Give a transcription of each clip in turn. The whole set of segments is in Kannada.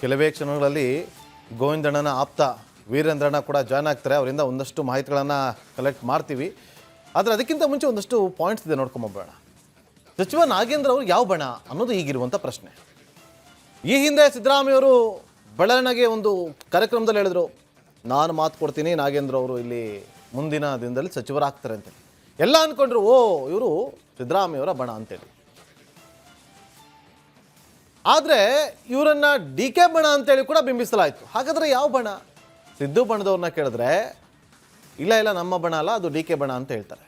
ಕೆಲವೇ ಕ್ಷಣಗಳಲ್ಲಿ ಗೋವಿಂದಣ್ಣನ ಆಪ್ತ ವೀರೇಂದ್ರಣ್ಣ ಕೂಡ ಜಾಯ್ನ್ ಆಗ್ತಾರೆ. ಅವರಿಂದ ಒಂದಷ್ಟು ಮಾಹಿತಿಗಳನ್ನು ಕಲೆಕ್ಟ್ ಮಾಡ್ತೀವಿ. ಆದರೆ ಅದಕ್ಕಿಂತ ಮುಂಚೆ ಒಂದಷ್ಟು ಪಾಯಿಂಟ್ಸ್ ಇದೆ, ನೋಡ್ಕೊಂಬೋಣ. ಸಚಿವ ನಾಗೇಂದ್ರ ಅವರು ಯಾವ ಬಣ ಅನ್ನೋದು ಈಗಿರುವಂಥ ಪ್ರಶ್ನೆ. ಈ ಹಿಂದೆ ಸಿದ್ದರಾಮಯ್ಯವರು ಬೆಳವಣಿಗೆ ಒಂದು ಕಾರ್ಯಕ್ರಮದಲ್ಲಿ ಹೇಳಿದ್ರು, ನಾನು ಮಾತು ಕೊಡ್ತೀನಿ, ನಾಗೇಂದ್ರ ಅವರು ಇಲ್ಲಿ ಮುಂದಿನ ದಿನದಲ್ಲಿ ಸಚಿವರಾಗ್ತಾರೆ ಅಂತೇಳಿ. ಎಲ್ಲ ಅಂದ್ಕೊಂಡ್ರು, ಓ ಇವರು ಸಿದ್ದರಾಮಯ್ಯವರ ಬಣ ಅಂತೇಳಿ. ಆದರೆ ಇವರನ್ನು ಡಿ ಕೆ ಬಣ ಅಂತೇಳಿ ಕೂಡ ಬಿಂಬಿಸಲಾಯಿತು. ಹಾಗಾದರೆ ಯಾವ ಬಣ? ಸಿದ್ದು ಬಣದವ್ರನ್ನ ಕೇಳಿದ್ರೆ ಇಲ್ಲ ಇಲ್ಲ ನಮ್ಮ ಬಣ ಅಲ್ಲ, ಅದು ಡಿ ಕೆ ಬಣ ಅಂತ ಹೇಳ್ತಾರೆ.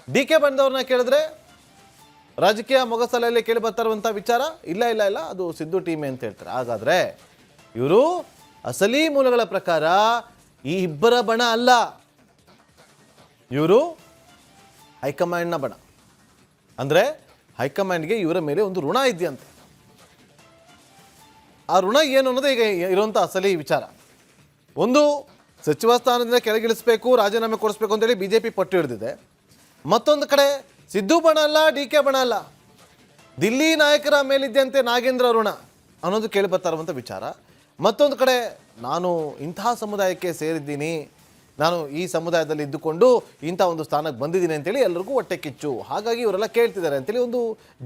ಡಿ ಕೆ ಬಣದವ್ರನ್ನ ಕೇಳಿದ್ರೆ ರಾಜಕೀಯ ಮೊಗಸಲೆಯಲ್ಲಿ ಕೇಳಿ ಬರ್ತಾ ಇರುವಂಥ ವಿಚಾರ, ಇಲ್ಲ ಇಲ್ಲ ಇಲ್ಲ ಅದು ಸಿದ್ದು ಟೀಮೇ ಅಂತ ಹೇಳ್ತಾರೆ. ಹಾಗಾದರೆ ಇವರು ಅಸಲಿ ಮೂಲಗಳ ಪ್ರಕಾರ ಈ ಇಬ್ಬರ ಬಣ ಅಲ್ಲ, ಇವರು ಹೈಕಮಾಂಡ್ನ ಬಣ. ಅಂದರೆ ಹೈಕಮಾಂಡ್ಗೆ ಇವರ ಮೇಲೆ ಒಂದು ಋಣ ಇದೆಯಂತೆ. ಆ ಋಣ ಏನು ಅನ್ನೋದು ಈಗ ಇರುವಂಥ ಅಸಲಿ ವಿಚಾರ. ಒಂದು, ಸಚಿವ ಸ್ಥಾನದಿಂದ ಕೆಳಗಿಳಿಸಬೇಕು, ರಾಜೀನಾಮೆ ಕೊಡಿಸ್ಬೇಕು ಅಂತೇಳಿ ಬಿ ಜೆ ಪಿ ಪಟ್ಟು ಹಿಡಿದಿದೆ. ಮತ್ತೊಂದು ಕಡೆ ಸಿದ್ದು ಬಣ ಅಲ್ಲ, ಡಿ ಕೆ ಬಣ ಅಲ್ಲ, ದಿಲ್ಲಿ ನಾಯಕರ ಮೇಲಿದ್ದಂತೆ ನಾಗೇಂದ್ರ ಋಣ ಅನ್ನೋದು ಕೇಳಿ ಬರ್ತಾ ಇರುವಂಥ ವಿಚಾರ. ಮತ್ತೊಂದು ಕಡೆ ನಾನು ಇಂತಹ ಸಮುದಾಯಕ್ಕೆ ಸೇರಿದ್ದೀನಿ, ನಾನು ಈ ಸಮುದಾಯದಲ್ಲಿ ಇದ್ದುಕೊಂಡು ಇಂಥ ಒಂದು ಸ್ಥಾನಕ್ಕೆ ಬಂದಿದ್ದೀನಿ ಅಂತೇಳಿ ಎಲ್ಲರಿಗೂ ಹೊಟ್ಟೆ ಕಿಚ್ಚು, ಹಾಗಾಗಿ ಇವರೆಲ್ಲ ಕೇಳ್ತಿದ್ದಾರೆ ಅಂತೇಳಿ ಒಂದು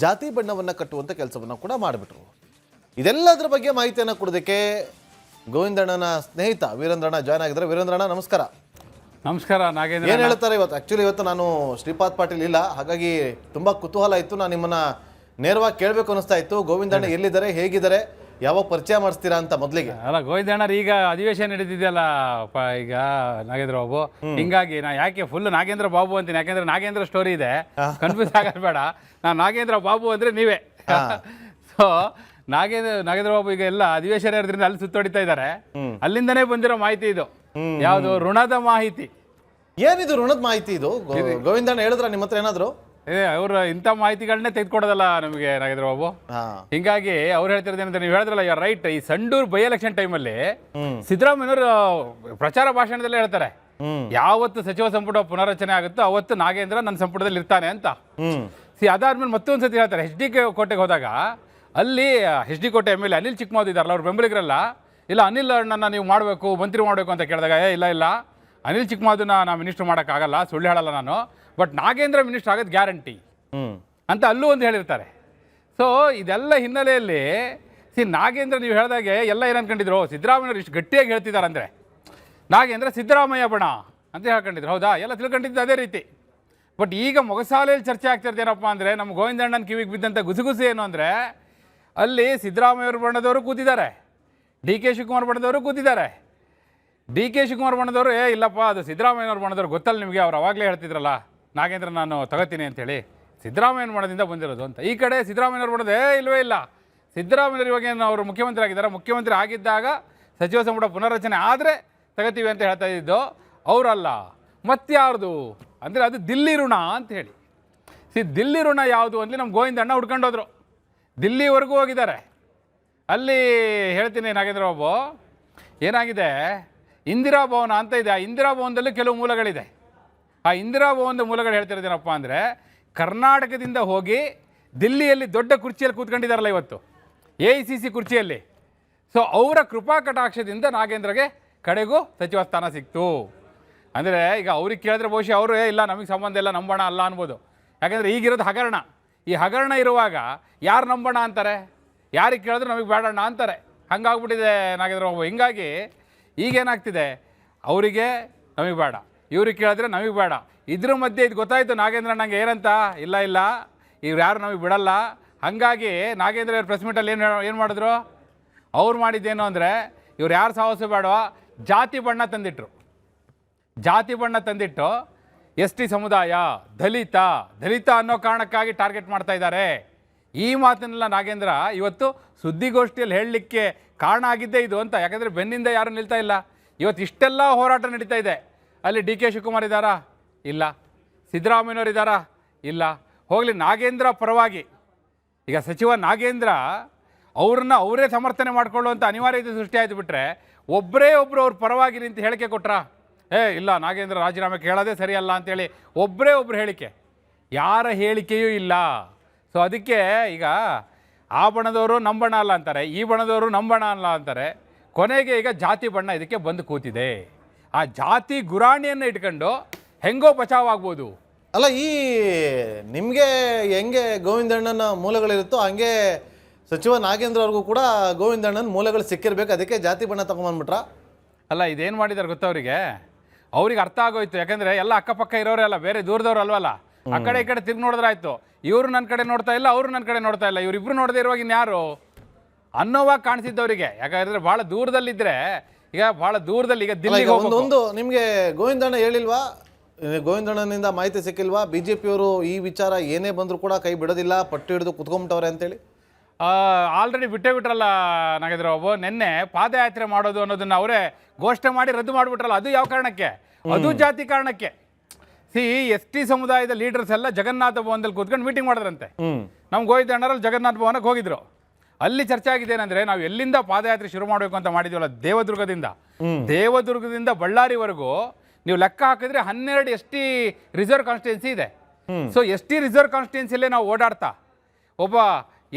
ಜಾತಿ ಬಣ್ಣವನ್ನು ಕಟ್ಟುವಂಥ ಕೆಲಸವನ್ನು ಕೂಡ ಮಾಡಿಬಿಟ್ರು. ಇದೆಲ್ಲದರ ಬಗ್ಗೆ ಮಾಹಿತಿಯನ್ನು ಕೊಡೋದಕ್ಕೆ ಗೋವಿಂದಣ್ಣನ ಸ್ನೇಹಿತ ವೀರೇಂದ್ರಣ್ಣ ಜಾಯ್ನ್ ಆಗಿದ್ದಾರೆ. ವೀರೇಂದ್ರಣ್ಣ ನಮಸ್ಕಾರ. ನಮಸ್ಕಾರ ನಾಗೇಂದ್ರ. ಏನು ಹೇಳ್ತಾರೆ ಇವತ್ತು? ಆ್ಯಕ್ಚುಲಿ ಇವತ್ತು ನಾನು ಶ್ರೀಪಾದ್ ಪಾಟೀಲ್ ಇಲ್ಲ, ಹಾಗಾಗಿ ತುಂಬ ಕುತೂಹಲ ಇತ್ತು. ನಾನು ನಿಮ್ಮನ್ನು ನೇರವಾಗಿ ಕೇಳಬೇಕು ಅನ್ನಿಸ್ತಾ ಇತ್ತು. ಗೋವಿಂದಣ್ಣ ಎಲ್ಲಿದ್ದಾರೆ, ಹೇಗಿದ್ದಾರೆ, ಯಾವಾಗ ಪರಿಚಯ ಮಾಡಿಸ್ತೀರಾ ಅಂತ ಮೊದಲಿಗೆ. ಅಲ್ಲ, ಗೋವಿಂದಣ್ಣರು ಈಗ ಅಧಿವೇಶನ ನಡೀತಿದೆಯಲ್ಲ ಈಗ ನಾಗೇಂದ್ರ ಬಾಬು, ಹಿಂಗಾಗಿ ನಾ ಯಾಕೆ ಫುಲ್ ನಾಗೇಂದ್ರ ಬಾಬು ಅಂತೀನಿ, ಯಾಕೆಂದ್ರೆ ನಾಗೇಂದ್ರ ಸ್ಟೋರಿ ಇದೆ, ಕನ್ಫ್ಯೂಸ್ ಆಗೋದು ಬೇಡ. ನಾನು ನಾಗೇಂದ್ರ ಬಾಬು ಅಂದರೆ ನೀವೇ. ಸೊ ನಾಗೇಂದ್ರ ಬಾಬು ಈಗ ಎಲ್ಲ ಅಧಿವೇಶನ ಇರೋದ್ರಿಂದ ಅಲ್ಲಿ ಸುತ್ತೊಡಿತಾ ಇದ್ದಾರೆ. ಅಲ್ಲಿಂದನೇ ಬಂದಿರೋ ಮಾಹಿತಿ ಇದು. ಯಾವುದು? ಋಣದ ಮಾಹಿತಿ. ಏನಿದು ಋಣದ ಮಾಹಿತಿ? ಇದು ಗೋವಿಂದಣ್ಣ ಹೇಳಿದ್ರ ನಿಮ್ಮ ಹತ್ರ ಏನಾದ್ರು? ಅವ್ರು ಇಂಥ ಮಾಹಿತಿಗಳನ್ನೇ ತೆಗೆದುಕೊಡೋದಲ್ಲ ನಮಗೆ ನಾಗೇಂದ್ರ ಬಾಬು. ಹಿಂಗಾಗಿ ಅವ್ರು ಹೇಳ್ತಿರೋದೇನಂದ್ರೆ, ನೀವು ಹೇಳಿದ್ರಲ್ಲ ಯಾರು ರೈಟ್, ಈ ಸಂಡೂರು ಬೈ ಎಲೆಕ್ಷನ್ ಟೈಮಲ್ಲಿ ಸಿದ್ದರಾಮಯ್ಯನವರು ಪ್ರಚಾರ ಭಾಷಣದಲ್ಲೇ ಹೇಳ್ತಾರೆ, ಯಾವತ್ತು ಸಚಿವ ಸಂಪುಟ ಪುನರ್ರಚನೆ ಆಗುತ್ತೋ ಅವತ್ತು ನಾಗೇಂದ್ರ ನನ್ನ ಸಂಪುಟದಲ್ಲಿ ಇರ್ತಾನೆ ಅಂತ. ಅದಾದ್ಮೇಲೆ ಮತ್ತೊಂದು ಸತಿ ಹೇಳ್ತಾರೆ, ಎಚ್ ಡಿ ಕೋಟೆಗೆ ಹೋದಾಗ ಅಲ್ಲಿ ಎಚ್ ಡಿ ಕೋಟೆ ಮೇಲೆ ಅನಿಲ್ ಚಿಕ್ಕಮೌದ್ ಇದ್ದಾರಲ್ಲ, ಅವ್ರ ಬೆಂಬಲಿಗರಲ್ಲ, ಇಲ್ಲ ಅನಿಲ್ ನನ್ನ ನೀವು ಮಾಡಬೇಕು, ಮಂತ್ರಿ ಮಾಡಬೇಕು ಅಂತ ಕೇಳಿದಾಗ ಇಲ್ಲ ಇಲ್ಲ ಅನಿಲ್ ಚಿಕ್ಕಮೌದನ್ನ ನಾನು ಮಿನಿಸ್ಟರ್ ಮಾಡೋಕ್ಕಾಗಲ್ಲ, ಸುಳ್ಳು ಹೇಳಲ್ಲ ನಾನು, ಬಟ್ ನಾಗೇಂದ್ರ ಮಿನಿಸ್ಟರ್ ಆಗೋದು ಗ್ಯಾರಂಟಿ ಅಂತ ಅಲ್ಲೂ ಒಂದು ಹೇಳಿರ್ತಾರೆ. ಸೊ ಇದೆಲ್ಲ ಹಿನ್ನೆಲೆಯಲ್ಲಿ ನಾಗೇಂದ್ರ ನೀವು ಹೇಳಿದಾಗೆ ಎಲ್ಲ ಏನು ಅನ್ಕೊಂಡಿದ್ರು, ಸಿದ್ದರಾಮಯ್ಯವ್ರು ಇಷ್ಟು ಗಟ್ಟಿಯಾಗಿ ಹೇಳ್ತಿದ್ದಾರೆ ಅಂದರೆ ನಾಗೇಂದ್ರ ಸಿದ್ದರಾಮಯ್ಯ ಬಣ ಅಂತ ಹೇಳ್ಕೊಂಡಿದ್ರು. ಹೌದಾ? ಎಲ್ಲ ತಿಳ್ಕೊಂಡಿದ್ದು ಅದೇ ರೀತಿ. ಬಟ್ ಈಗ ಮೊಗಸಾಲೆಯಲ್ಲಿ ಚರ್ಚೆ ಆಗ್ತಿರೋದು ಏನಪ್ಪ ಅಂದರೆ, ನಮ್ಮ ಗೋವಿಂದಣ್ಣನ ಕಿವಿಗೆ ಬಿದ್ದಂಥ ಗುಸುಗುಸು ಏನು ಅಂದರೆ, ಅಲ್ಲಿ ಸಿದ್ದರಾಮಯ್ಯವ್ರ ಬಣ್ಣದವರು ಕೂತಿದ್ದಾರೆ, ಡಿ ಕೆ ಶಿವಕುಮಾರ್ ಬಣ್ಣದವರು ಕೂತಿದ್ದಾರೆ. ಡಿ ಕೆ ಶಿವಕುಮಾರ್ ಬಣ್ಣದವರು ಇಲ್ಲಪ್ಪ ಅದು ಸಿದ್ದರಾಮಯ್ಯವ್ರ ಬಣ್ಣದವ್ರು ಗೊತ್ತಲ್ಲ ನಿಮಗೆ, ಅವ್ರು ಅವಾಗಲೇ ಹೇಳ್ತಿದ್ರಲ್ಲ ನಾಗೇಂದ್ರ ನಾನು ತಗೋತೀನಿ ಅಂತೇಳಿ, ಸಿದ್ದರಾಮಯ್ಯನ ಬಣ್ಣದಿಂದ ಬಂದಿರೋದು ಅಂತ. ಈ ಕಡೆ ಸಿದ್ದರಾಮಯ್ಯವ್ರ ಬಣ್ಣದ ಇಲ್ಲವೇ ಇಲ್ಲ, ಸಿದ್ದರಾಮಯ್ಯವ್ರು ಇವಾಗೇನು ಅವರು ಮುಖ್ಯಮಂತ್ರಿ ಆಗಿದ್ದಾರೆ, ಮುಖ್ಯಮಂತ್ರಿ ಆಗಿದ್ದಾಗ ಸಚಿವ ಸಂಪುಟ ಪುನರ್ರಚನೆ ಆದರೆ ತಗೋತೀವಿ ಅಂತ ಹೇಳ್ತಾ ಇದ್ದು ಅವರಲ್ಲ. ಮತ್ತಾರ್ದು ಅಂದರೆ ಅದು ದಿಲ್ಲಿ ಋಣ ಅಂತ ಹೇಳಿ. ದಿಲ್ಲಿ ಋಣ ಯಾವುದು ಅಂದರೆ ನಮ್ಮ ಗೋವಿಂದಣ್ಣ ಹುಡ್ಕೊಂಡೋದ್ರು, ದಿಲ್ಲಿವರೆಗೂ ಹೋಗಿದ್ದಾರೆ. ಅಲ್ಲಿ ಹೇಳ್ತೀನಿ ನಾಗೇಂದ್ರ ಬಾಬು, ಏನಾಗಿದೆ, ಇಂದಿರಾ ಭವನ ಅಂತ ಇದೆ, ಆ ಇಂದಿರಾ ಭವನದಲ್ಲಿ ಕೆಲವು ಮೂಲಗಳಿದೆ. ಆ ಇಂದಿರಾ ಭವನದ ಮೂಲಗಳು ಹೇಳ್ತಿರೋದೇನಪ್ಪ ಅಂದರೆ, ಕರ್ನಾಟಕದಿಂದ ಹೋಗಿ ದಿಲ್ಲಿಯಲ್ಲಿ ದೊಡ್ಡ ಕುರ್ಚಿಯಲ್ಲಿ ಕೂತ್ಕೊಂಡಿದ್ದಾರಲ್ಲ ಇವತ್ತು, AICC ಕುರ್ಚಿಯಲ್ಲಿ. ಸೊ ಅವರ ಕೃಪಾ ಕಟಾಕ್ಷದಿಂದ ನಾಗೇಂದ್ರಗೆ ಕಡೆಗೂ ಸಚಿವ ಸ್ಥಾನ ಸಿಕ್ತು. ಅಂದರೆ ಈಗ ಅವ್ರಿಗೆ ಕೇಳಿದ್ರೆ ಬಹುಶಃ ಅವರು ಇಲ್ಲ ನಮಗೆ ಸಂಬಂಧ ಇಲ್ಲ, ನಂಬೋಣ ಅಲ್ಲ ಅನ್ಬೋದು. ಯಾಕೆಂದರೆ ಈಗಿರೋದು ಹಗರಣ. ಈ ಹಗರಣ ಇರುವಾಗ ಯಾರು ನಂಬೋಣ ಅಂತಾರೆ, ಯಾರಿಗೆ ಕೇಳಿದ್ರು ನಮಗೆ ಬೇಡಣ್ಣ ಅಂತಾರೆ. ಹಂಗಾಗ್ಬಿಟ್ಟಿದೆ ನಾಗೇಂದ್ರ ಬಾಬು. ಹಿಂಗಾಗಿ ಈಗೇನಾಗ್ತಿದೆ, ಅವರಿಗೆ ನಮಗೆ ಬೇಡ, ಇವ್ರಿಗೆ ಕೇಳಿದ್ರೆ ನಮಗೆ ಬೇಡ. ಇದ್ರ ಮಧ್ಯೆ ಇದು ಗೊತ್ತಾಯಿತು ನಾಗೇಂದ್ರ ನಂಗೆ ಏನಂತ, ಇಲ್ಲ ಇಲ್ಲ ಇವ್ರು ಯಾರು ನಮಗೆ ಬಿಡಲ್ಲ. ಹಾಗಾಗಿ ನಾಗೇಂದ್ರ ಅವ್ರ ಪ್ರೆಸ್ ಮೀಟಲ್ಲಿ ಏನು ಮಾಡಿದ್ರು, ಅವ್ರು ಮಾಡಿದ್ದೇನು ಅಂದರೆ, ಇವ್ರು ಯಾರು ಸಾಹಸ ಬೇಡವ, ಜಾತಿ ಬಣ್ಣ ತಂದಿಟ್ರು. ಜಾತಿ ಬಣ್ಣ ತಂದಿಟ್ಟು ST ಸಮುದಾಯ, ದಲಿತ ಅನ್ನೋ ಕಾರಣಕ್ಕಾಗಿ ಟಾರ್ಗೆಟ್ ಮಾಡ್ತಾ ಇದ್ದಾರೆ. ಈ ಮಾತನ್ನೆಲ್ಲ ನಾಗೇಂದ್ರ ಇವತ್ತು ಸುದ್ದಿಗೋಷ್ಠಿಯಲ್ಲಿ ಹೇಳಲಿಕ್ಕೆ ಕಾರಣ ಆಗಿದ್ದೇ ಇದು ಅಂತ. ಯಾಕಂದರೆ ಬೆನ್ನಿಂದ ಯಾರೂ ನಿಲ್ತಾ ಇಲ್ಲ. ಇವತ್ತು ಇಷ್ಟೆಲ್ಲ ಹೋರಾಟ ನಡೀತಾ ಇದೆ. ಅಲ್ಲಿ ಡಿ ಕೆ ಶಿವಕುಮಾರ್ ಇದ್ದಾರಾ? ಇಲ್ಲ. ಸಿದ್ದರಾಮಯ್ಯನವ್ರು ಇದ್ದಾರಾ? ಇಲ್ಲ. ಹೋಗಲಿ, ನಾಗೇಂದ್ರ ಪರವಾಗಿ ಈಗ ಸಚಿವ ನಾಗೇಂದ್ರ ಅವ್ರನ್ನ ಅವರೇ ಸಮರ್ಥನೆ ಮಾಡಿಕೊಳ್ಳುವಂಥ ಅನಿವಾರ್ಯತೆ ಸೃಷ್ಟಿಯಾಯಿತು. ಬಿಟ್ಟರೆ ಒಬ್ಬರೇ ಒಬ್ಬರು ಅವ್ರ ಪರವಾಗಿ ನಿಂತು ಹೇಳಿಕೆ ಕೊಟ್ರಾ? ಇಲ್ಲ ನಾಗೇಂದ್ರ ರಾಜೀನಾಮೆ ಕೇಳೋದೇ ಸರಿಯಲ್ಲ ಅಂತೇಳಿ ಒಬ್ಬರೇ ಒಬ್ಬರು ಹೇಳಿಕೆ, ಯಾರ ಹೇಳಿಕೆಯೂ ಇಲ್ಲ. ಸೊ ಅದಕ್ಕೆ ಈಗ ಆ ಬಣ್ಣದವರು ನಮ್ಮ ಬಣ್ಣ ಅಲ್ಲ ಅಂತಾರೆ, ಈ ಬಣ್ಣದವರು ನಮ್ಮ ಬಣ್ಣ ಅಲ್ಲ ಅಂತಾರೆ. ಕೊನೆಗೆ ಈಗ ಜಾತಿ ಬಣ್ಣ ಇದಕ್ಕೆ ಬಂದು ಕೂತಿದೆ. ಆ ಜಾತಿ ಗುರಾಣಿಯನ್ನು ಇಟ್ಕೊಂಡು ಹೆಂಗೋ ಬಚಾವಾಗ್ಬೋದು. ಅಲ್ಲ, ಈ ನಿಮಗೆ ಹೆಂಗೆ ಗೋವಿಂದಣ್ಣನ ಮೂಲಗಳಿರುತ್ತೋ ಹಂಗೆ ಸಚಿವ ನಾಗೇಂದ್ರ ಅವ್ರಿಗೂ ಕೂಡ ಗೋವಿಂದಣ್ಣನ ಮೂಲಗಳು ಸಿಕ್ಕಿರ್ಬೇಕು, ಅದಕ್ಕೆ ಜಾತಿ ಬಣ್ಣ ತಗೊಂಬಂದ್ಬಿಟ್ರ? ಅಲ್ಲ, ಇದೇನು ಮಾಡಿದಾರೆ ಗೊತ್ತಾ ಅವ್ರಿಗೆ ಅರ್ಥ ಆಗೋಯ್ತು. ಯಾಕಂದರೆ ಎಲ್ಲ ಅಕ್ಕಪಕ್ಕ ಇರೋರೇ ಅಲ್ಲ, ಬೇರೆ ದೂರದವ್ರು ಅಲ್ವಲ್ಲ. ಆ ಕಡೆ ಈ ಕಡೆ ತಿರ್ಗಿ ನೋಡಿದ್ರಾಯ್ತು. ಇವರು ನನ್ನ ಕಡೆ ನೋಡ್ತಾ ಇಲ್ಲ, ಅವರು ನನ್ನ ಕಡೆ ನೋಡ್ತಾ ಇಲ್ಲ, ಇವರಿಬ್ರು ನೋಡದೇ ಇರುವಾಗ ಇನ್ಯಾರು ಅನ್ನೋವಾಗ ಕಾಣಿಸಿದ್ದವರಿಗೆ. ಯಾಕಂದರೆ ಭಾಳ ದೂರದಲ್ಲಿದ್ದರೆ, ಈಗ ಭಾಳ ದೂರದಲ್ಲಿ ಈಗ ದಿಲ್ಲಿಗೆ ಒಂದು ನಿಮಗೆ ಗೋವಿಂದಣ್ಣ ಹೇಳಿಲ್ವಾ? ಗೋವಿಂದಣ್ಣನಿಂದ ಮಾಹಿತಿ ಸಿಕ್ಕಿಲ್ವಾ? ಬಿಜೆಪಿಯವರು ಈ ವಿಚಾರ ಏನೇ ಬಂದರೂ ಕೂಡ ಕೈ ಬಿಡೋದಿಲ್ಲ, ಪಟ್ಟು ಹಿಡಿದು ಕುತ್ಕೊಂಬಿಟ್ಟವ್ರೆ ಅಂತೇಳಿ ಆಲ್ರೆಡಿ ಬಿಟ್ಟರಲ್ಲ ನಾಗೇಂದ್ರ ಬಾಬು. ನಿನ್ನೆ ಪಾದಯಾತ್ರೆ ಮಾಡೋದು ಅನ್ನೋದನ್ನ ಅವರೇ ಘೋಷಣೆ ಮಾಡಿ ರದ್ದು ಮಾಡಿಬಿಟ್ರಲ್ಲ. ಅದು ಯಾವ ಕಾರಣಕ್ಕೆ? ಅದು ಜಾತಿ ಕಾರಣಕ್ಕೆ. ST ಸಮುದಾಯದ ಲೀಡರ್ಸ್ ಎಲ್ಲ ಜಗನ್ನಾಥ ಭವನದಲ್ಲಿ ಕೂತ್ಕೊಂಡು ಮೀಟಿಂಗ್ ಮಾಡಿದ್ರಂತೆ. ನಮ್ಮ ಗೋವಿಂದಣ್ಣರಲ್ಲಿ ಜಗನ್ನಾಥ ಭವನಕ್ಕೆ ಹೋಗಿದ್ರು. ಅಲ್ಲಿ ಚರ್ಚೆ ಆಗಿದೆ ಏನಂದ್ರೆ, ನಾವು ಎಲ್ಲಿಂದ ಪಾದಯಾತ್ರೆ ಶುರು ಮಾಡಬೇಕು ಅಂತ ಮಾಡಿದ್ವಲ್ಲ, ದೇವದುರ್ಗದಿಂದ ಬಳ್ಳಾರಿವರೆಗೂ ನೀವು ಲೆಕ್ಕ ಹಾಕಿದ್ರೆ 12 ST ರಿಸರ್ವ್ ಕಾನ್ಸ್ಟಿಟ್ಯೂನ್ಸಿ ಇದೆ. ಸೊ ST ರಿಸರ್ವ್ ಕಾನ್ಸ್ಟಿಟ್ಯೂನ್ಸಿಯಲ್ಲೇ ನಾವು ಓಡಾಡ್ತಾ ಒಬ್ಬ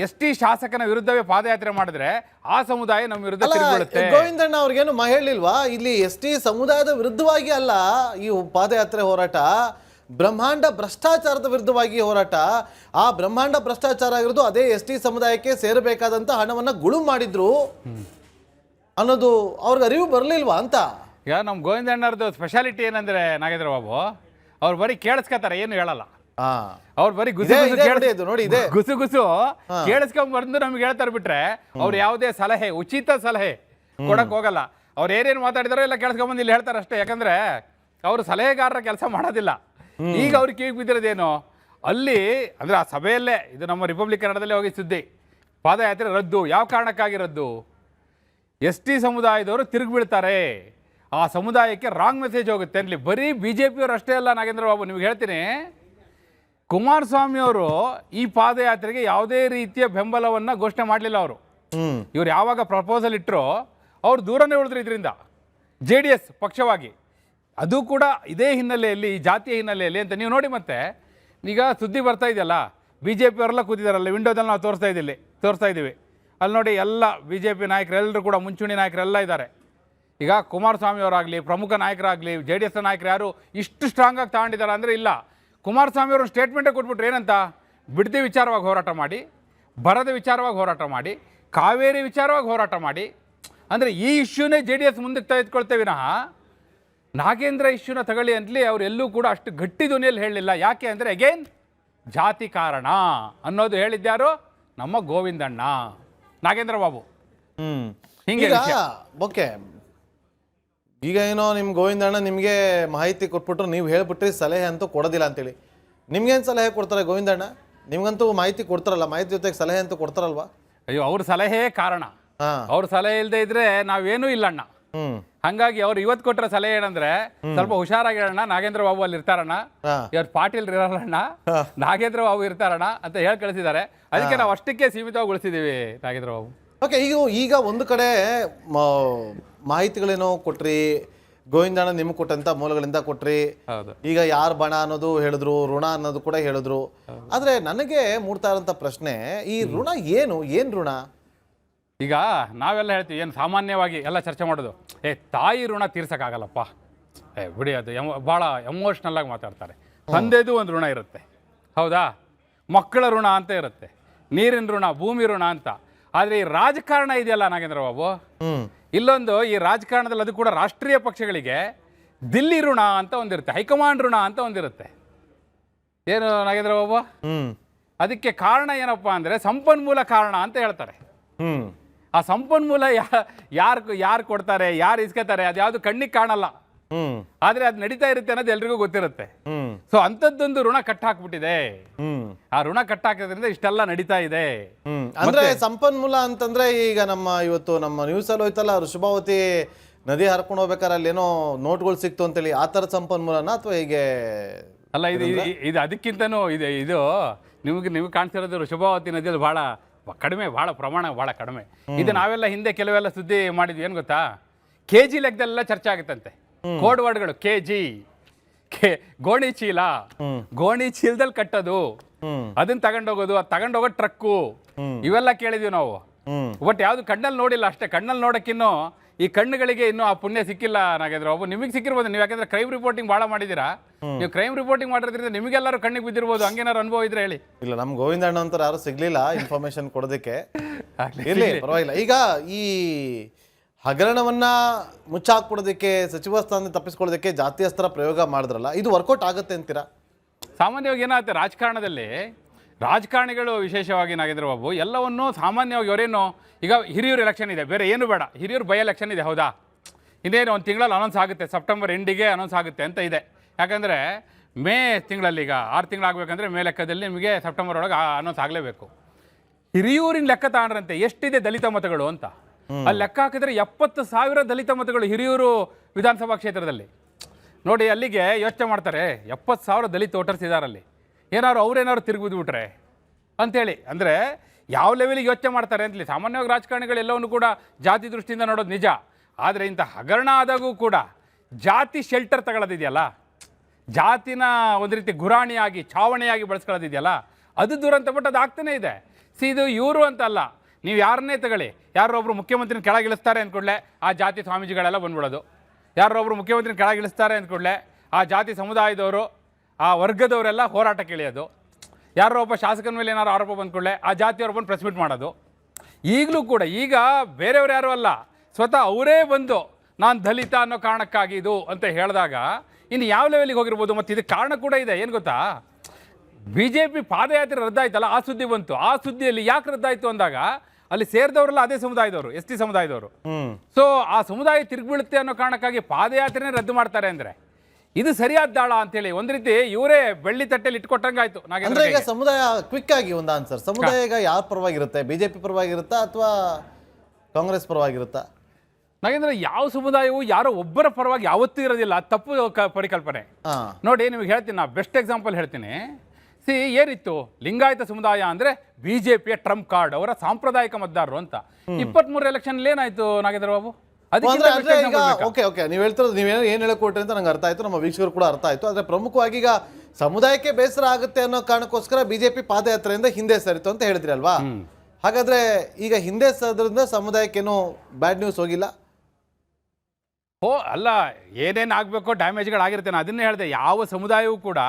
ST ಶಾಸಕನ ವಿರುದ್ಧವೇ ಪಾದಯಾತ್ರೆ ಮಾಡಿದ್ರೆ ಆ ಸಮುದಾಯ ನಮ್ಮ ವಿರುದ್ಧ ತಿರುಗಿಬೀಳುತ್ತೆ. ಗೋವಿಂದಣ್ಣ ಅವ್ರಿಗೇನು ಹೇಳಿಲ್ವಾ? ಇಲ್ಲಿ ST ಸಮುದಾಯದ ವಿರುದ್ಧವಾಗಿ ಅಲ್ಲ ಈ ಪಾದಯಾತ್ರೆ ಹೋರಾಟ, ಬ್ರಹ್ಮಾಂಡ ಭ್ರಷ್ಟಾಚಾರದ ವಿರುದ್ಧವಾಗಿ ಹೋರಾಟ. ಆ ಬ್ರಹ್ಮಾಂಡ ಭ್ರಷ್ಟಾಚಾರ ಆಗಿರೋದು ಅದೇ ST ಸಮುದಾಯಕ್ಕೆ ಸೇರಬೇಕಾದಂತ ಹಣವನ್ನ ಗುಳು ಮಾಡಿದ್ರು ಅನ್ನೋದು ಅವ್ರಿಗೆ ಅರಿವು ಬರಲಿಲ್ವಾ ಅಂತ. ಈಗ ನಮ್ಮ ಗೋವಿಂದಣ್ಣರದು ಸ್ಪೆಷಾಲಿಟಿ ಏನಂದ್ರೆ ನಾಗೇಂದ್ರ ಬಾಬು, ಅವ್ರು ಬರೀ ಕೇಳಿಸ್ಕೊತಾರೆ, ಏನು ಹೇಳಲ್ಲ. ಅವ್ರು ಬರೀ ಗುಸು ಕೇಳಿಸ್ಕೊಂಡ್ ಬಂದು ನಮ್ಗೆ ಹೇಳ್ತಾರೆ ಬಿಟ್ರೆ ಅವ್ರು ಯಾವುದೇ ಸಲಹೆ, ಉಚಿತ ಸಲಹೆ ಕೊಡಕ್ ಹೋಗಲ್ಲ. ಅವ್ರು ಏನೇನು ಮಾತಾಡಿದಾರೋ ಎಲ್ಲ ಕೇಳಿಸ್ಕೊಂಡ್ಬಂದು ಇಲ್ಲಿ ಹೇಳ್ತಾರೆ ಅಷ್ಟೇ. ಯಾಕಂದ್ರೆ ಅವರು ಸಲಹೆಗಾರರ ಕೆಲಸ ಮಾಡೋದಿಲ್ಲ. ಈಗ ಅವ್ರಿಗೆ ಕಿವಿಗೆ ಬಿದ್ದಿರೋದೇನು ಅಲ್ಲಿ ಅಂದ್ರೆ ಆ ಸಭೆಯಲ್ಲೇ, ಇದು ನಮ್ಮ ರಿಪಬ್ಲಿಕ್ ಕನ್ನಡದಲ್ಲೇ ಹೋಗಿ ಸುದ್ದಿ, ಪಾದಯಾತ್ರೆ ರದ್ದು. ಯಾವ ಕಾರಣಕ್ಕಾಗಿ ರದ್ದು? ST ಸಮುದಾಯದವರು ತಿರುಗಿ ಬೀಳ್ತಾರೆ, ಆ ಸಮುದಾಯಕ್ಕೆ ರಾಂಗ್ ಮೆಸೇಜ್ ಹೋಗುತ್ತೆ ಅಲ್ಲಿ. ಬರೀ BJಪಿಯವರು ಅಷ್ಟೇ ಅಲ್ಲ ನಾಗೇಂದ್ರ ಬಾಬು, ನಿಮ್ಗೆ ಹೇಳ್ತೀನಿ, ಕುಮಾರಸ್ವಾಮಿ ಅವರು ಈ ಪಾದಯಾತ್ರೆಗೆ ಯಾವುದೇ ರೀತಿಯ ಬೆಂಬಲವನ್ನು ಘೋಷಣೆ ಮಾಡಲಿಲ್ಲ. ಇವ್ರು ಯಾವಾಗ ಪ್ರಪೋಸಲ್ ಇಟ್ಟರು ಅವ್ರು ದೂರನೇ ಉಳಿದ್ರು ಇದರಿಂದ, JDS ಪಕ್ಷವಾಗಿ. ಅದು ಕೂಡ ಇದೇ ಹಿನ್ನೆಲೆಯಲ್ಲಿ, ಈ ಜಾತಿಯ ಹಿನ್ನೆಲೆಯಲ್ಲಿ ಅಂತ ನೀವು ನೋಡಿ. ಮತ್ತೆ ಈಗ ಸುದ್ದಿ ಬರ್ತಾ ಇದೆಯಲ್ಲ, BJಪಿಯವರೆಲ್ಲ ಕೂತಿದ್ದಾರಲ್ಲ, ವಿಂಡೋದಲ್ಲಿ ನಾವು ತೋರಿಸ್ತಾ ಇದ್ದೀವಿ ಅಲ್ಲಿ ನೋಡಿ, ಎಲ್ಲ BJP ನಾಯಕರೆಲ್ಲರೂ ಕೂಡ, ಮುಂಚೂಣಿ ನಾಯಕರೆಲ್ಲ ಇದ್ದಾರೆ. ಈಗ ಕುಮಾರಸ್ವಾಮಿ ಅವರಾಗಲಿ, ಪ್ರಮುಖ ನಾಯಕರಾಗಲಿ, JDS ನಾಯಕರು ಯಾರು ಇಷ್ಟು ಸ್ಟ್ರಾಂಗ್ ಆಗಿ ತಗೊಂಡಿದ್ದಾರೆ ಅಂದರೆ ಇಲ್ಲ. ಕುಮಾರಸ್ವಾಮಿ ಅವರು ಸ್ಟೇಟ್ಮೆಂಟೇ ಕೊಟ್ಬಿಟ್ರು, ಏನಂತ? ಬಿಡದಿ ವಿಚಾರವಾಗಿ ಹೋರಾಟ ಮಾಡಿ, ಬರದ ವಿಚಾರವಾಗಿ ಹೋರಾಟ ಮಾಡಿ, ಕಾವೇರಿ ವಿಚಾರವಾಗಿ ಹೋರಾಟ ಮಾಡಿ. ಅಂದರೆ ಈ ಇಶ್ಯೂನೇ JDS ಮುಂದಕ್ಕೆ ತೆಗೆದುಕೊಳ್ತೇವೆ ವಿನಃ ನಾಗೇಂದ್ರ ಇಶ್ಯೂನ ತಗೊಳ್ಳಿ ಅಂತಲಿ ಅವ್ರು ಎಲ್ಲೂ ಕೂಡ ಅಷ್ಟು ಗಟ್ಟಿ ಧ್ವನಿಯಲ್ಲಿ ಹೇಳಲಿಲ್ಲ. ಯಾಕೆ ಅಂದರೆ ಅಗೇನ್ ಜಾತಿ ಕಾರಣ ಅನ್ನೋದು ಹೇಳಿದ್ಯಾರು? ನಮ್ಮ ಗೋವಿಂದಣ್ಣ, ನಾಗೇಂದ್ರ ಬಾಬು. ಹಿಂಗೆ ಓಕೆ. ಈಗ ಏನೋ ನಿಮ್ಮ ಗೋವಿಂದಣ್ಣ ನಿಮಗೆ ಮಾಹಿತಿ ಕೊಟ್ಬಿಟ್ರು, ನೀವು ಹೇಳ್ಬಿಟ್ರಿ ಸಲಹೆ ಅಂತೂ ಕೊಡೋದಿಲ್ಲ ಅಂತೇಳಿ. ನಿಮ್ಗೇನು ಸಲಹೆ ಕೊಡ್ತಾರೆ ಗೋವಿಂದಣ್ಣ? ನಿಮ್ಗಂತೂ ಮಾಹಿತಿ ಕೊಡ್ತಾರಲ್ಲ, ಮಾಹಿತಿ ಜೊತೆಗೆ ಸಲಹೆ ಅಂತೂ ಕೊಡ್ತಾರಲ್ವಾ? ಅಯ್ಯೋ, ಅವ್ರ ಸಲಹೆ ಕಾರಣ. ಅವ್ರ ಸಲಹೆ ಇಲ್ಲದೆ ಇದ್ರೆ ನಾವೇನೂ ಇಲ್ಲಣ್ಣ. ಹಂಗಾಗಿ ಅವ್ರು ಇವತ್ತು ಕೊಟ್ಟರೆ ಸಲಹೆ ಏನಂದ್ರೆ, ಸ್ವಲ್ಪ ಹುಷಾರಾಗಿರೋಣ, ನಾಗೇಂದ್ರ ಬಾಬು ಅಲ್ಲಿ ಇರ್ತಾರಣ್ಣ, ಇವತ್ತು ಪಾಟೀಲ್ ಇರಲ್ಲಣ್ಣ, ನಾಗೇಂದ್ರ ಬಾಬು ಇರ್ತಾರಣ್ಣ ಅಂತ ಹೇಳಿ ಕಳಿಸಿದ್ದಾರೆ. ಅದಕ್ಕೆ ನಾವು ಅಷ್ಟಕ್ಕೆ ಸೀಮಿತಗೊಳಿಸಿದ್ದೀವಿ ನಾಗೇಂದ್ರ ಬಾಬು. ಓಕೆ. ಈಗ ಒಂದು ಕಡೆ ಮಾಹಿತಿಗಳೇನೋ ಕೊಟ್ರಿ, ಗೋವಿಂದಣ್ಣ ನಿಮ್ಗೆ ಕೊಟ್ಟಂತ ಮೂಲಗಳಿಂದ ಕೊಟ್ರಿ. ಈಗ ಯಾರು ಬಣ ಅನ್ನೋದು ಹೇಳಿದ್ರು, ಋಣ ಅನ್ನೋದು ಕೂಡ ಹೇಳಿದ್ರು. ಆದ್ರೆ ನನಗೆ ಮೂಡ್ತಾ ಇರೋಂಥ ಪ್ರಶ್ನೆ, ಈ ಋಣ ಏನು ಋಣ? ಈಗ ನಾವೆಲ್ಲ ಹೇಳ್ತೀವಿ, ಏನು ಸಾಮಾನ್ಯವಾಗಿ ಎಲ್ಲ ಚರ್ಚೆ ಮಾಡೋದು, ತಾಯಿ ಋಣ ತೀರ್ಸಕ್ಕಾಗಲ್ಲಪ್ಪ, ಬಿಡಿ, ಅದು ಭಾಳ ಎಮೋಷ್ನಲ್ ಆಗಿ ಮಾತಾಡ್ತಾರೆ. ತಂದೆದು ಒಂದು ಋಣ ಇರುತ್ತೆ, ಹೌದಾ? ಮಕ್ಕಳ ಋಣ ಅಂತ ಇರುತ್ತೆ, ನೀರಿನ ಋಣ, ಭೂಮಿ ಋಣ ಅಂತ. ಆದರೆ ಈ ರಾಜಕಾರಣ ಇದೆಯಲ್ಲ ನಾಗೇಂದ್ರ ಬಾಬು, ಇಲ್ಲೊಂದು ಈ ರಾಜಕಾರಣದಲ್ಲಿ ಅದು ಕೂಡ ರಾಷ್ಟ್ರೀಯ ಪಕ್ಷಗಳಿಗೆ ದಿಲ್ಲಿ ಋಣ ಅಂತ ಒಂದಿರುತ್ತೆ, ಹೈಕಮಾಂಡ್ ಋಣ ಅಂತ ಒಂದಿರುತ್ತೆ. ಏನು ನಾಗೇಂದ್ರ ಬಾಬು? ಅದಕ್ಕೆ ಕಾರಣ ಏನಪ್ಪ ಅಂದರೆ ಸಂಪನ್ಮೂಲ ಕಾರಣ ಅಂತ ಹೇಳ್ತಾರೆ. ಆ ಸಂಪನ್ಮೂಲ ಯಾರು ಕೊಡ್ತಾರೆ, ಯಾರು ಇಸ್ಕೊತಾರೆ, ಅದು ಯಾವುದು ಕಣ್ಣಿಗೆ ಕಾಣಲ್ಲ. ಆದ್ರೆ ಅದು ನಡೀತಾ ಇರುತ್ತೆ ಅನ್ನೋದು ಎಲ್ರಿಗೂ ಗೊತ್ತಿರುತ್ತೆ. ಸೊ ಅಂಥದ್ದೊಂದು ಋಣ ಕಟ್ಟಾಕ್ಬಿಟ್ಟಿದೆ. ಆ ಋಣ ಕಟ್ಟಾಕೋದ್ರಿಂದ ಇಷ್ಟೆಲ್ಲ ನಡೀತಾ ಇದೆ. ಅಂದ್ರೆ ಸಂಪನ್ಮೂಲ ಅಂತಂದ್ರೆ ಈಗ ಇವತ್ತು ನಮ್ಮ ನ್ಯೂಸ್ ಅಲ್ಲಿ ಹೋಯ್ತಲ್ಲ, ಶುಭಾವತಿ ನದಿ ಹರ್ಕೊಂಡು ಹೋಗ್ಬೇಕಾದ್ರೆ ಅಲ್ಲಿ ಏನೋ ನೋಟ್ಗಳು ಸಿಕ್ತು ಅಂತೇಳಿ, ಆ ಥರದ ಸಂಪನ್ಮೂಲನ ಅಥವಾ ಹೀಗೆ? ಅಲ್ಲ, ಇದು ಅದಕ್ಕಿಂತನೂ ಇದು ನೀವು ಕಾಣ್ತಿರೋದು ಶುಭಾವತಿ ನದಿಯಲ್ಲಿ ಬಹಳ ಕಡಿಮೆ, ಬಹಳ ಪ್ರಮಾಣ ಬಹಳ ಕಡಿಮೆ. ಇದು ನಾವೆಲ್ಲ ಹಿಂದೆ ಕೆಲವೆಲ್ಲ ಸುದ್ದಿ ಮಾಡಿದ್ವಿ. ಏನು ಗೊತ್ತಾ? KG ಲೆಕ್ಕದಲ್ಲೆಲ್ಲ ಚರ್ಚೆ ಆಗುತ್ತಂತೆ. ಕೋಡ್ ವರ್ಡ್ಗಳು, KG, ಗೋಣಿ ಚೀಲ, ಗೋಣಿ ಚೀಲದಲ್ಲಿ ಕಟ್ಟೋದು, ಅದನ್ನ ತಗೊಂಡೋಗೋದು, ಅದು ತಗೊಂಡೋಗೋ ಟ್ರಕ್ಕು, ಇವೆಲ್ಲ ಕೇಳಿದೀವಿ ನಾವು. ಬಟ್ ಯಾವ್ದು ಕಣ್ಣಲ್ಲಿ ನೋಡಿಲ್ಲ ಅಷ್ಟೇ. ಕಣ್ಣಲ್ಲಿ ನೋಡಕ್ಕಿನ್ನೂ ಈ ಕಣ್ಣುಗಳಿಗೆ ಇನ್ನೂ ಆ ಪುಣ್ಯ ಸಿಕ್ಕಿಲ್ಲ ನಾಗೇಂದ್ರ ಬಾಬು. ನಿಮಗೆ ಸಿಕ್ಕಿರ್ಬೋದು, ನೀವು ಯಾಕಂದ್ರೆ ಕ್ರೈಮ್ ರಿಪೋರ್ಟಿಂಗ್ ಭಾಳ ಮಾಡಿದ್ದೀರಾ. ನೀವು ಕ್ರೈಮ್ ರಿಪೋರ್ಟಿಂಗ್ ಮಾಡಿರೋದ್ರಿಂದ ನಿಮಗೆಲ್ಲರೂ ಕಣ್ಣಿಗೆ ಬಿದ್ದಿರ್ಬೋದು. ಹಂಗೇನಾರು ಅನುಭವ ಇದ್ರೆ ಹೇಳಿ. ಇಲ್ಲ, ನಮ್ ಗೋವಿಂದ ಅಣ್ಣ ಅಂತ ಯಾರು ಸಿಗ್ಲಿಲ್ಲ ಇನ್ಫಾರ್ಮೇಶನ್ ಕೊಡೋದಕ್ಕೆ. ಇರ್ಲಿ, ಪರವಾಗಿಲ್ಲ. ಈಗ ಈ ಹಗರಣವನ್ನ ಮುಚ್ಚಾಕ್ಬಿಡೋದಕ್ಕೆ, ಸಚಿವ ಸ್ಥಾನ ತಪ್ಪಿಸ್ಕೊಳ್ಳೋದಕ್ಕೆ ಜಾತಿ ಅಸ್ತ್ರ ಪ್ರಯೋಗ ಮಾಡಿದ್ರಲ್ಲ, ಇದು ವರ್ಕೌಟ್ ಆಗುತ್ತೆ ಅಂತೀರಾ? ಸಾಮಾನ್ಯವಾಗಿ ಏನಾಗುತ್ತೆ ರಾಜಕಾರಣದಲ್ಲಿ, ರಾಜಕಾರಣಿಗಳು ವಿಶೇಷವಾಗಿ ನಾಗೇಂದ್ರ ಬಾಬು ಎಲ್ಲವನ್ನು ಸಾಮಾನ್ಯವಾಗಿ ಅವರೇನು, ಈಗ ಹಿರಿಯೂರು ಎಲೆಕ್ಷನ್ ಇದೆ, ಬೇರೆ ಏನು ಬೇಡ, ಹಿರಿಯೂರು ಬೈ ಎಲೆಕ್ಷನ್ ಇದೆ, ಹೌದಾ? ಇನ್ನೇನು ಒಂದು ತಿಂಗಳಲ್ಲಿ ಅನೌನ್ಸ್ ಆಗುತ್ತೆ, ಸೆಪ್ಟೆಂಬರ್ ಎಂಡಿಗೆ ಅನೌನ್ಸ್ ಆಗುತ್ತೆ ಅಂತ ಇದೆ. ಯಾಕಂದರೆ ಮೇ ತಿಂಗಳಲ್ಲಿ, ಈಗ 6 ತಿಂಗಳಾಗಬೇಕಂದ್ರೆ ಮೇ ಲೆಕ್ಕದಲ್ಲಿ ನಿಮಗೆ ಸೆಪ್ಟೆಂಬರ್ ಒಳಗೆ ಅನೌನ್ಸ್ ಆಗಲೇಬೇಕು. ಹಿರಿಯೂರಿನ ಲೆಕ್ಕ ತಗೊಂಡ್ರಂತೆ ಎಷ್ಟಿದೆ ದಲಿತ ಮತಗಳು ಅಂತ. ಅಲ್ಲಿ ಲೆಕ್ಕ ಹಾಕಿದ್ರೆ 70,000 ದಲಿತ ಮತಗಳು ಹಿರಿಯೂರು ವಿಧಾನಸಭಾ ಕ್ಷೇತ್ರದಲ್ಲಿ. ನೋಡಿ, ಅಲ್ಲಿಗೆ ಯೋಚನೆ ಮಾಡ್ತಾರೆ, 70,000 ದಲಿತ ವೋಟರ್ಸ್ ಇದ್ದಾರಲ್ಲಿ, ಏನಾದ್ರು ಅವ್ರೇನಾದ್ರು ತಿರುಗಿದ್ಬಿಟ್ರೆ ಅಂಥೇಳಿ. ಅಂದರೆ ಯಾವ ಲೆವೆಲಿಗೆ ಯೋಚನೆ ಮಾಡ್ತಾರೆ ಅಂತಲಿ. ಸಾಮಾನ್ಯವಾಗಿ ರಾಜಕಾರಣಿಗಳು ಎಲ್ಲವನ್ನು ಕೂಡ ಜಾತಿ ದೃಷ್ಟಿಯಿಂದ ನೋಡೋದು ನಿಜ. ಆದರೆ ಇಂಥ ಹಗರಣ ಆದಾಗೂ ಕೂಡ ಜಾತಿ ಶೆಲ್ಟರ್ ತಗೊಳ್ಳೋದಿದೆಯಲ್ಲ, ಜಾತಿನ ಒಂದು ರೀತಿ ಗುರಾಣಿಯಾಗಿ, ಛಾವಣಿಯಾಗಿ ಬಳಸ್ಕೊಳ್ಳೋದಿದೆಯಲ್ಲ, ಅದು ದುರಂತ. ಬಟ್ ಅದು ಆಗ್ತಾನೇ ಇದೆ. ಇದು ಇವರು ಅಂತಲ್ಲ, ನೀವು ಯಾರನ್ನೇ ತಗೊಳ್ಳಿ, ಯಾರೊಬ್ಬರು ಮುಖ್ಯಮಂತ್ರಿನ ಕೆಳಗಿಳಿಸ್ತಾರೆ ಅಂದ್ಕೊಡ್ಲೆ ಆ ಜಾತಿ ಸ್ವಾಮೀಜಿಗಳೆಲ್ಲ ಬಂದ್ಬಿಡೋದು. ಯಾರೊಬ್ಬರು ಮುಖ್ಯಮಂತ್ರಿನ ಕೆಳಗಿಳಿಸ್ತಾರೆ ಅಂದ್ಕೊಡ್ಲೆ ಆ ಜಾತಿ ಸಮುದಾಯದವರು, ಆ ವರ್ಗದವರೆಲ್ಲ ಹೋರಾಟಕ್ಕೆ ಇಳಿಯೋದು. ಯಾರೋ ಒಬ್ಬ ಶಾಸಕನ ಮೇಲೆ ಏನಾದ್ರು ಆರೋಪ ಬಂದ್ಕೊಳ್ಳೆ ಆ ಜಾತಿಯವ್ರು ಬಂದು ಪ್ರೆಸ್ ಮೀಟ್ ಮಾಡೋದು. ಈಗಲೂ ಕೂಡ ಈಗ ಬೇರೆಯವ್ರು ಯಾರೂ ಅಲ್ಲ, ಸ್ವತಃ ಅವರೇ ಬಂದು ನಾನು ದಲಿತ ಅನ್ನೋ ಕಾರಣಕ್ಕಾಗಿ ಇದು ಅಂತ ಹೇಳಿದಾಗ ಇನ್ನು ಯಾವ ಲೆವೆಲಿಗೆ ಹೋಗಿರ್ಬೋದು. ಮತ್ತು ಇದಕ್ಕೆ ಕಾರಣ ಕೂಡ ಇದೆ, ಏನು ಗೊತ್ತಾ? BJP ಪಾದಯಾತ್ರೆ ರದ್ದಾಯ್ತಲ್ಲ, ಆ ಸುದ್ದಿ ಬಂತು. ಆ ಸುದ್ದಿಯಲ್ಲಿ ಯಾಕೆ ರದ್ದಾಯಿತು ಅಂದಾಗ ಅಲ್ಲಿ ಸೇರಿದವರೆಲ್ಲ ಅದೇ ಸಮುದಾಯದವರು, ST ಸಮುದಾಯದವರು. ಸೊ ಆ ಸಮುದಾಯ ತಿರುಗಿಬೀಳುತ್ತೆ ಅನ್ನೋ ಕಾರಣಕ್ಕಾಗಿ ಪಾದಯಾತ್ರೆನೇ ರದ್ದು ಮಾಡ್ತಾರೆ ಅಂದರೆ ಇದು ಸರಿಯಾದ ದಾಳ ಅಂತೇಳಿ ಒಂದು ರೀತಿ ಇವರೇ ಬೆಳ್ಳಿ ತಟ್ಟೆಲಿ ಇಟ್ಕೊಟ್ಟಂಗಾಯ್ತು. ಅಂದ್ರೆ ಈಗ ಸಮುದಾಯ ಕ್ವಿಕ್ ಆಗಿ ಒಂದು ಆನ್ಸರ್, ಸಮುದಾಯ ಈಗ ಯಾರ ಪರವಾಗಿರುತ್ತೆ? BJP ಪರವಾಗಿರುತ್ತಾ ಅಥವಾ ಕಾಂಗ್ರೆಸ್ ಪರವಾಗಿರುತ್ತಾ? ನಾಗೇಂದ್ರ, ಯಾವ ಸಮುದಾಯವು ಯಾರೋ ಒಬ್ಬರ ಪರವಾಗಿ ಯಾವತ್ತೂ ಇರೋದಿಲ್ಲ, ತಪ್ಪು ಪರಿಕಲ್ಪನೆ. ನೋಡಿ, ನಿಮಗೆ ಹೇಳ್ತೀನಿ, ನಾ ಬೆಸ್ಟ್ ಎಕ್ಸಾಂಪಲ್ ಹೇಳ್ತೀನಿ. ಏನಿತ್ತು, ಲಿಂಗಾಯತ ಸಮುದಾಯ ಅಂದರೆ BJPಯ ಟ್ರಂಪ್ ಕಾರ್ಡ್, ಅವರ ಸಾಂಪ್ರದಾಯಿಕ ಮತದಾರರು ಅಂತ. 23 ಎಲೆಕ್ಷನ್ ಏನಾಯ್ತು ನಾಗೇಂದ್ರ ಬಾಬು? ಓಕೆ, ನೀವು ಹೇಳ್ತಿರೋದು ನೀವೇನು ಏನು ಹೇಳಕೊಟ್ರಿ ಅಂತ ನಂಗೆ ಅರ್ಥ ಆಯ್ತು, ನಮ್ಮ ವೀಕ್ಷಕರು ಕೂಡ ಅರ್ಥ ಆಯ್ತು. ಆದರೆ ಪ್ರಮುಖವಾಗಿ ಈಗ ಸಮುದಾಯಕ್ಕೆ ಬೇಸರ ಆಗುತ್ತೆ ಅನ್ನೋ ಕಾರಣಕ್ಕೋಸ್ಕರ BJP ಪಾದಯಾತ್ರೆಯಿಂದ ಹಿಂದೆ ಸರಿತು ಅಂತ ಹೇಳಿದ್ರಿ ಅಲ್ವಾ? ಹಾಗಾದ್ರೆ ಈಗ ಹಿಂದೆ ಸರಿದ್ರಿಂದ ಸಮುದಾಯಕ್ಕೇನು ಬ್ಯಾಡ್ ನ್ಯೂಸ್ ಹೋಗಿಲ್ಲ? ಅಲ್ಲ, ಏನೇನು ಆಗ್ಬೇಕೋ ಡ್ಯಾಮೇಜ್ಗಳಾಗಿರುತ್ತೆ. ನಾನು ಅದನ್ನೇ ಹೇಳಿದೆ, ಯಾವ ಸಮುದಾಯವೂ ಕೂಡ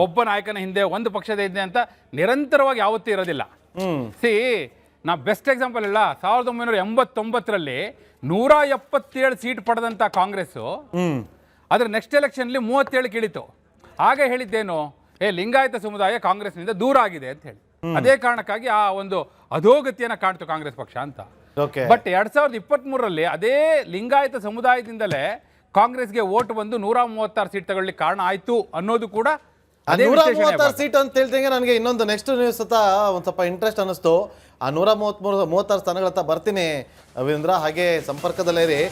ಒಬ್ಬ ನಾಯಕನ ಹಿಂದೆ, ಒಂದು ಪಕ್ಷದ ಹಿಂದೆ ಅಂತ ನಿರಂತರವಾಗಿ ಯಾವತ್ತೂ ಇರೋದಿಲ್ಲ. ನಾ ಬೆಸ್ಟ್ ಎಕ್ಸಾಂಪಲ್ ಇಲ್ಲ, 1989ರಲ್ಲಿ 177 ಸೀಟ್ ಪಡೆದಂಥ ಕಾಂಗ್ರೆಸ್ಸು ಅದ್ರ ನೆಕ್ಸ್ಟ್ ಎಲೆಕ್ಷನ್ಲಿ 37 ಇಳಿತು. ಆಗ ಹೇಳಿದ್ದೇನು, ಲಿಂಗಾಯತ ಸಮುದಾಯ ಕಾಂಗ್ರೆಸ್ನಿಂದ ದೂರ ಆಗಿದೆ ಅಂತ ಹೇಳಿ. ಅದೇ ಕಾರಣಕ್ಕಾಗಿ ಆ ಒಂದು ಅಧೋಗತಿಯನ್ನು ಕಾಣ್ತು ಕಾಂಗ್ರೆಸ್ ಪಕ್ಷ ಅಂತ. ಬಟ್ 2023ರಲ್ಲಿ ಅದೇ ಲಿಂಗಾಯತ ಸಮುದಾಯದಿಂದಲೇ ಕಾಂಗ್ರೆಸ್ಗೆ ವೋಟ್ ಬಂದು 136 ಸೀಟ್ ತಗೊಳ್ಳಿಕ್ಕೆ ಕಾರಣ ಆಯ್ತು ಅನ್ನೋದು ಕೂಡ 136 ಸೀಟ್ ಅಂತ ಹೇಳ್ದಂಗೆ ನನಗೆ ಇನ್ನೊಂದು ನೆಕ್ಸ್ಟ್ ನ್ಯೂಸ್ ಒಂದು ಸ್ವಲ್ಪ ಇಂಟ್ರೆಸ್ಟ್ ಅನ್ನಿಸ್ತು. ಆ 136 ಸ್ಥಾನಗಳತ್ತ ಬರ್ತೀನಿ ರವೀಂದ್ರ, ಹಾಗೆ ಸಂಪರ್ಕದಲ್ಲೇ ಇರಿ.